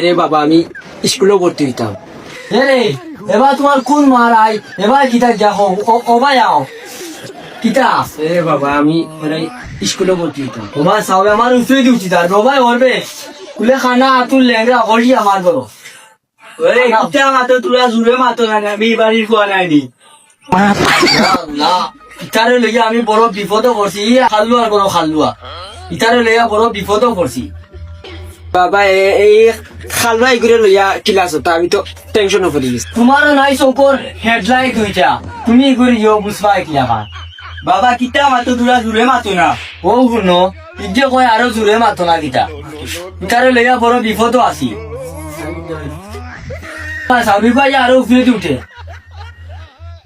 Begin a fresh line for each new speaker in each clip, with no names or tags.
রে বাবা আমি স্কুলেও ভর্তি হইতাম।
রে এবার তোমার কোন মারাই এবার কিতা দেখো ওবাই আও কিতা
রে বাবা আমি মানে স্কুলেও ভর্তি হইতাম।
তোমার সাবে আমার উঠে দিচ্ছি তার রবাই করবে কুলে খানা আতুর লেঙ্গা করি আমার বড়
ওরে কিতা মাতো তুলা জুড়ে মাতো না আমি বাড়ির খোয়া নাইনি
না ইতারে লইয়া আমি বড় বিপদও করছি খালুয়া বড় খালুয়া ইতারে লইয়া বড় বিপদও করছি
বাবা এই খালবা এগুলো লইয়া ক্লাস হতো আমি তো টেনশনও পড়ে গেছি।
তোমারও নাই চৌকর হেডলাইট হইতা তুমি এগুলি ইয়ে বুঝবা কি আমার
বাবা কিতা মাতো তুলা জুড়ে মাতো না
ও শুনো ইজে কয় আরো জোরে মাতো না কিতা ইতারে লইয়া বড় বিপদও আছি স্বামী ভাই আরো উপরে উঠে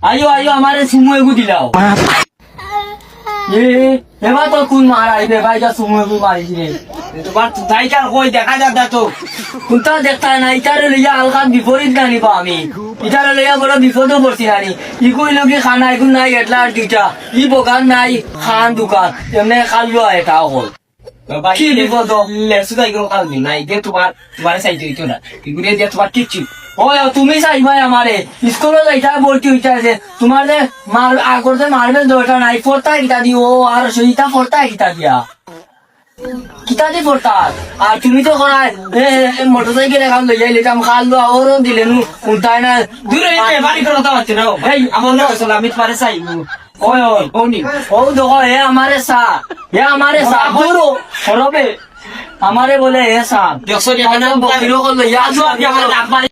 আইও আইও আমারে সুমু এগু দিলাও এবার তো কোন মার আইবে ভাই যা সুমু এগু মারিছি রে
তোমার তাইকার কই দেখা যাবে তো
কোনটা দেখতা না ইটারে লইয়া আলকা বিপরীত গানিবা আমি ইটারে লইয়া বড় বিপদও পড়ছি নানি ইগুই লগে খানা এগুন নাই এটলা আর দুইটা ই দোকান নাই খান দোকান এমনি খালুয়া এটা হল
বাবা
কি বিপদ
লেসু তাই গো কাল না ইগে তোমার সাইতে হইতো না এগুলো দিয়ে তোমার কিচ্ছু
ও তুমি চাইবাই আমারে স্কুলে যাইতা ভর্তি হইতা যে তোমার যে মার আগরতে মারবে দরকার নাই পড়তা কিতা দিও আর সইতা পড়তা কিতা দিয়া কিতা দি পড়তা আর তুমি তো করাই মোটরসাইকেল এখন লই যাইলে আমি খালু আরো দিলে নু উল্টাই না
দূরে বাড়ি করে দাও না এই আমার না আসলে আমি তোমার চাই
ওই ওই
ওনি
ও দেখো এ আমারে সা বড় সরবে আমারে বলে এ সা
দেখছো নি
মানে বকিলো করলো ইয়া আমার